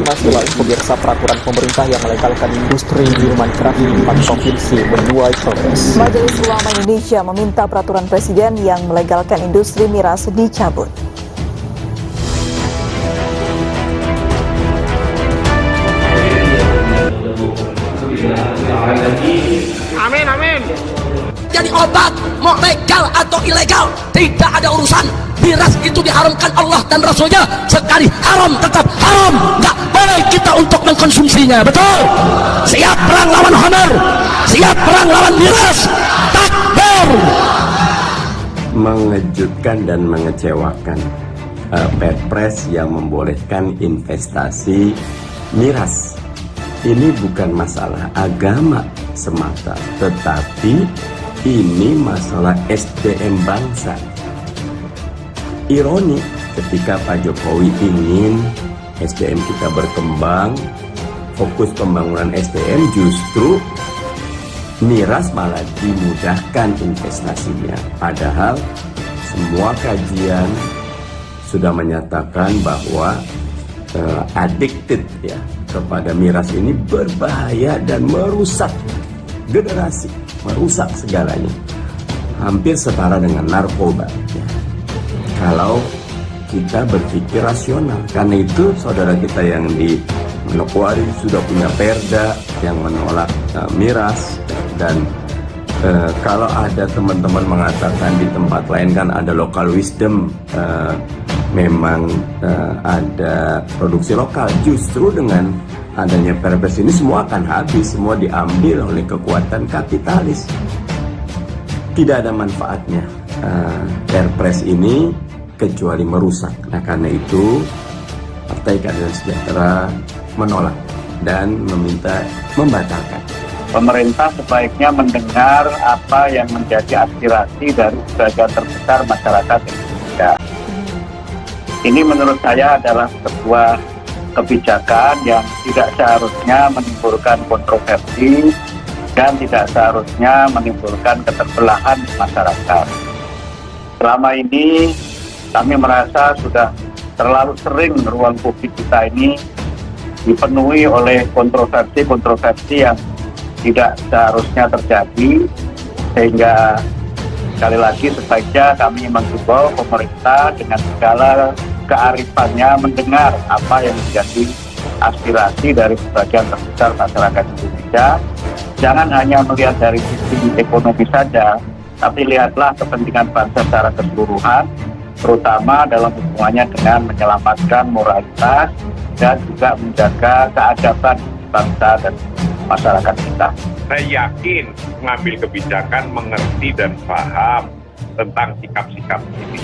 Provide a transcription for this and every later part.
informasi lain, pemirsa, peraturan pemerintah yang melegalkan industri minuman keras di 4 provinsi menuai protes. Majelis Ulama Indonesia meminta peraturan presiden yang melegalkan industri miras dicabut. Amin, amin. Jadi obat mau legal atau ilegal tidak ada urusan. Miras itu diharamkan Allah dan Rasulnya. Sekali haram tetap haram. Nggak boleh kita untuk mengkonsumsinya. Betul. Siap perang lawan honor. Siap perang lawan miras. Takbir. Mengejutkan dan mengecewakan Perpres yang membolehkan investasi miras. Ini bukan masalah agama semata, tetapi ini masalah SDM bangsa. Ironi ketika Pak Jokowi ingin SDM kita berkembang, fokus pembangunan SDM, justru miras malah dimudahkan investasinya. Padahal semua kajian sudah menyatakan bahwa addicted ya kepada miras ini berbahaya dan merusak generasi, merusak segalanya, hampir setara dengan narkoba ya. Kalau kita berpikir rasional, karena itu saudara kita yang di Manokwari sudah punya perda yang menolak miras, dan kalau ada teman-teman mengatakan di tempat lain kan ada local wisdom, memang ada produksi lokal, justru dengan adanya Perpres ini semua akan habis, semua diambil oleh kekuatan kapitalis. Tidak ada manfaatnya Perpres ini kecuali merusak. Nah karena itu Partai Keadilan Sejahtera menolak dan meminta membatalkan. Pemerintah sebaiknya mendengar apa yang menjadi aspirasi dari sebagian terbesar masyarakat Indonesia. Ini menurut saya adalah sebuah kebijakan yang tidak seharusnya menimbulkan kontroversi dan tidak seharusnya menimbulkan keterbelahan di masyarakat. Selama ini kami merasa sudah terlalu sering ruang publik kita ini dipenuhi oleh kontroversi-kontroversi yang tidak seharusnya terjadi, sehingga sekali lagi sebaiknya kami menghimbau pemerintah dengan segala kearifannya mendengar apa yang menjadi aspirasi dari sebagian terbesar masyarakat Indonesia. Jangan hanya melihat dari sisi ekonomi saja, tapi lihatlah kepentingan bangsa secara keseluruhan, terutama dalam hubungannya dengan menyelamatkan moralitas dan juga menjaga keadaban bangsa dan masyarakat kita. Saya yakin mengambil kebijakan, mengerti dan paham tentang sikap-sikap ini.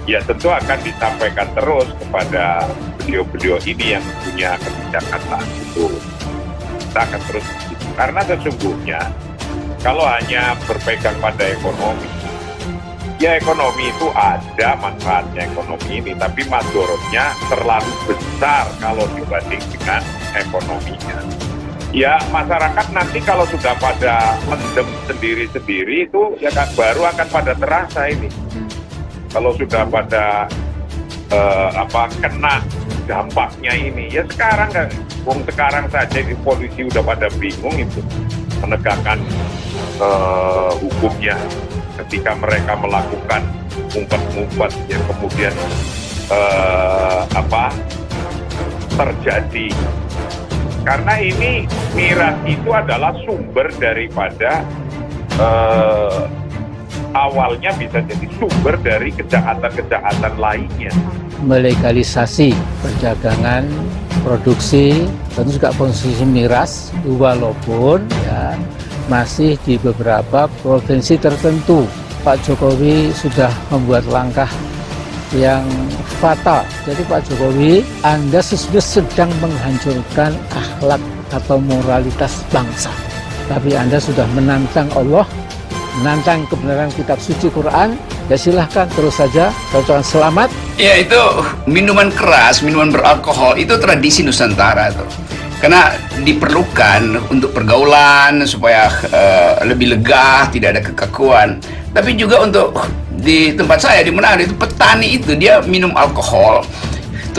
Ya tentu akan disampaikan terus kepada beliau-beliau ini yang punya kebijakan saat itu. Kita akan terus begitu. Karena sesungguhnya kalau hanya berpegang pada ekonomi, ya ekonomi itu ada manfaatnya ekonomi ini, tapi madorotnya terlalu besar kalau dibanding dengan ekonominya. Ya masyarakat nanti kalau sudah pada mendem sendiri-sendiri itu ya kan baru akan pada terasa ini. Kalau sudah pada kena dampaknya ini, ya sekarang kan, sekarang saja di polisi udah pada bingung itu menegakkan hukumnya ketika mereka melakukan ngumpet-ngumpet yang kemudian terjadi. Karena ini miras itu adalah sumber daripada awalnya bisa jadi sumber dari kejahatan-kejahatan lainnya. Melegalisasi perdagangan, produksi, tentu juga konsumsi miras, walaupun ya masih di beberapa provinsi tertentu. Pak Jokowi sudah membuat langkah yang fatal. Jadi Pak Jokowi, Anda sesungguhnya sedang menghancurkan akhlak atau moralitas bangsa. Tapi Anda sudah menantang Allah, menantang kebenaran kitab suci Quran, ya silahkan terus saja, kalau selamat. Ya itu minuman keras, minuman beralkohol itu tradisi Nusantara tuh. Karena diperlukan untuk pergaulan supaya lebih lega, tidak ada kekakuan. Tapi juga untuk di tempat saya di Manado itu petani itu dia minum alkohol.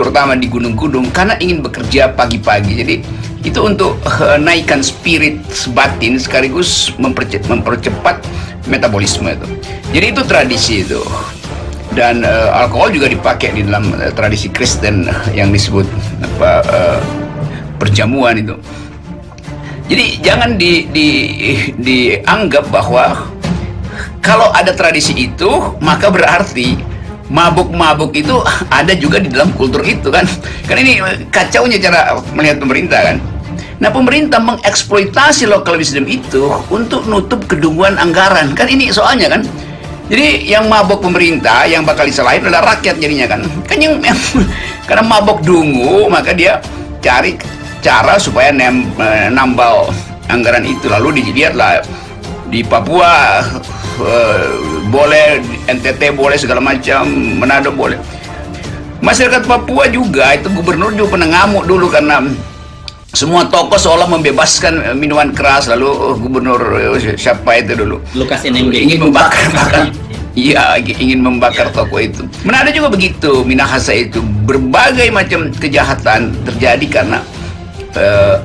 terutama di gunung-gunung, karena ingin bekerja pagi-pagi. Jadi itu untuk naikkan spirit batin sekaligus mempercepat metabolisme itu. Jadi itu tradisi itu. Dan alkohol juga dipakai di dalam tradisi Kristen yang disebut perjamuan itu. Jadi jangan dianggap bahwa kalau ada tradisi itu maka berarti mabuk-mabuk itu ada juga di dalam kultur itu kan. Kan ini kacaunya cara melihat pemerintah kan. Nah, pemerintah mengeksploitasi local wisdom itu untuk nutup kedunguan anggaran. Kan ini soalnya kan. Jadi yang mabok pemerintah yang bakal disalahin adalah rakyat jadinya kan. Kan yang karena mabok dungu maka dia cari cara supaya nambal anggaran itu. Lalu dilihatlah di Papua boleh, NTT boleh, segala macam, Manado boleh. Masyarakat Papua juga itu gubernur juga pernah ngamuk dulu karena semua tokoh seolah membebaskan minuman keras. Lalu gubernur siapa itu dulu, Lukas NMB ingin membakar iya, ingin membakar toko itu. Manado juga begitu, Minahasa itu berbagai macam kejahatan terjadi karena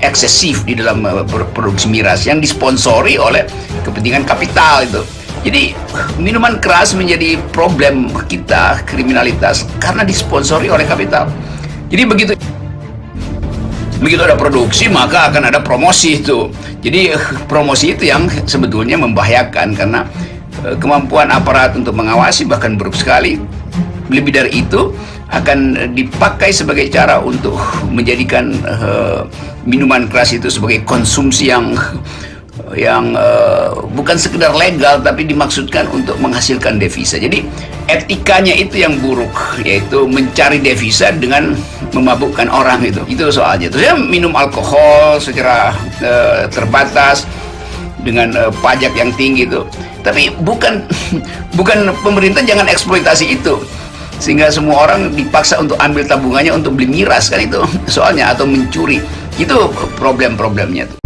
eksesif di dalam produksi miras yang disponsori oleh kepentingan kapital itu. Jadi minuman keras menjadi problem kita, kriminalitas, karena disponsori oleh kapital. Jadi begitu ada produksi maka akan ada promosi itu. Jadi promosi itu yang sebetulnya membahayakan karena kemampuan aparat untuk mengawasi bahkan buruk sekali. Lebih dari itu akan dipakai sebagai cara untuk menjadikan minuman keras itu sebagai konsumsi yang bukan sekedar legal tapi dimaksudkan untuk menghasilkan devisa. Jadi etikanya itu yang buruk, yaitu mencari devisa dengan memabukkan orang itu. Itu soalnya. Terus ya minum alkohol secara terbatas dengan pajak yang tinggi itu. Tapi bukan pemerintah jangan eksploitasi itu sehingga semua orang dipaksa untuk ambil tabungannya untuk beli miras kan itu soalnya, atau mencuri. Itu problem-problemnya tuh.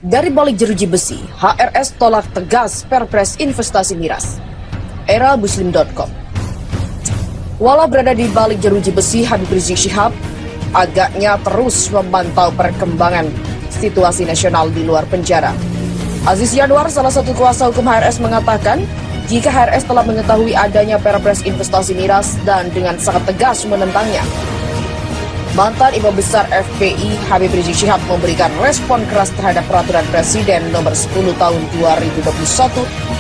Dari balik jeruji besi, HRS tolak tegas Perpres investasi miras. Era Muslim.com. Walau berada di balik jeruji besi, Habib Rizik Syihab agaknya terus memantau perkembangan situasi nasional di luar penjara. Aziz Yanuar, salah satu kuasa hukum HRS, mengatakan jika HRS telah mengetahui adanya Perpres investasi miras dan dengan sangat tegas menentangnya. Mantan Imam Besar FPI Habib Rizik Syihab memberikan respon keras terhadap Peraturan Presiden Nomor 10 Tahun 2021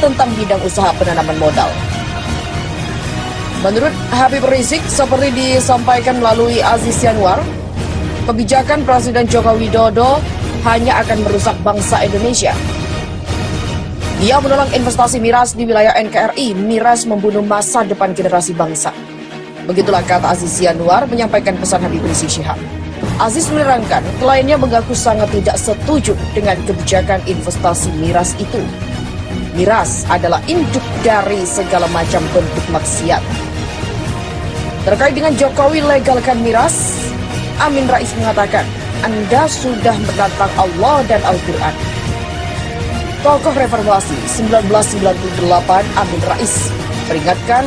tentang bidang usaha penanaman modal. Menurut Habib Rizik, seperti disampaikan melalui Aziz Yanuar, kebijakan Presiden Joko Widodo hanya akan merusak bangsa Indonesia. Dia menolak investasi miras di wilayah NKRI. Miras membunuh masa depan generasi bangsa. Begitulah kata Aziz Yanuar menyampaikan pesan Habib Rizik Syihab. Aziz menerangkan, kliennya mengaku sangat tidak setuju dengan kebijakan investasi miras itu. Miras adalah induk dari segala macam bentuk maksiat. Terkait dengan Jokowi legalkan miras, Amin Rais mengatakan, Anda sudah menantang Allah dan Al-Quran. Tokoh reformasi 1998 Amin Rais peringatkan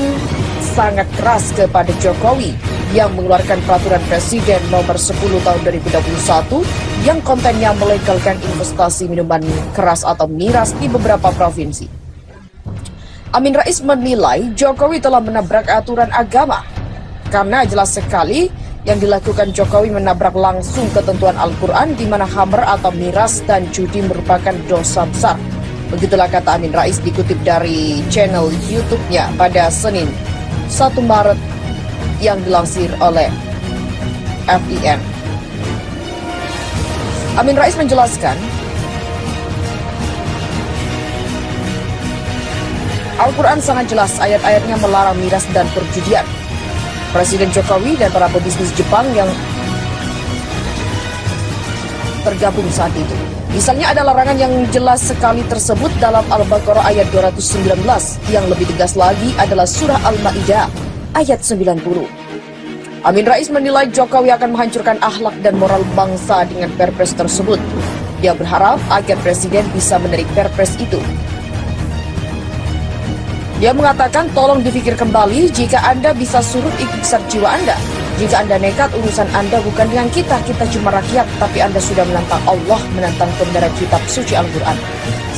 sangat keras kepada Jokowi yang mengeluarkan Peraturan Presiden Nomor 10 Tahun 2021 yang kontennya melegalkan investasi minuman keras atau miras di beberapa provinsi. Amin Rais menilai Jokowi telah menabrak aturan agama karena jelas sekali yang dilakukan Jokowi menabrak langsung ketentuan Al-Quran di mana khamr atau miras dan judi merupakan dosa besar. Begitulah kata Amin Rais dikutip dari channel YouTube-nya pada Senin 1 Maret yang dilansir oleh FIN. Amin Rais menjelaskan, Al-Quran sangat jelas ayat-ayatnya melarang miras dan perjudian. Presiden Jokowi dan para pebisnis Jepang yang tergabung saat itu. Misalnya ada larangan yang jelas sekali tersebut dalam Al-Baqarah ayat 219. Yang lebih tegas lagi adalah surah Al-Ma'idah ayat 90. Amin Rais menilai Jokowi akan menghancurkan akhlak dan moral bangsa dengan perpres tersebut. Dia berharap agar Presiden bisa menarik perpres itu. Dia mengatakan tolong dipikir kembali jika Anda bisa surut ikut besar jiwa Anda. Jika Anda nekat, urusan Anda bukan dengan kita cuma rakyat, tapi Anda sudah menantang Allah, menantang kebenaran kitab suci Al-Quran.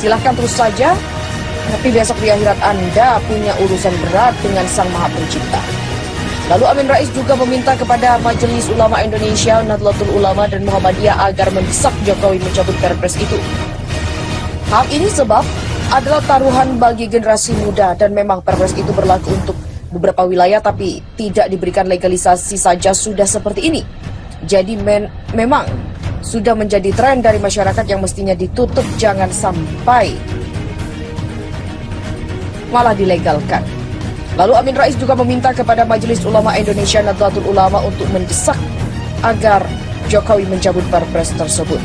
Silahkan terus saja, tapi besok di akhirat Anda punya urusan berat dengan Sang Maha Pencipta. Lalu Amin Rais juga meminta kepada Majelis Ulama Indonesia, Nahdlatul Ulama, dan Muhammadiyah agar mendesak Jokowi mencabut Perpres itu. Hal ini sebab adalah taruhan bagi generasi muda dan memang Perpres itu berlaku untuk beberapa wilayah tapi tidak diberikan legalisasi saja sudah seperti ini. Jadi memang sudah menjadi tren dari masyarakat yang mestinya ditutup, jangan sampai malah dilegalkan. Lalu Amin Rais juga meminta kepada Majelis Ulama Indonesia Nahdlatul Ulama untuk mendesak agar Jokowi mencabut Perpres tersebut.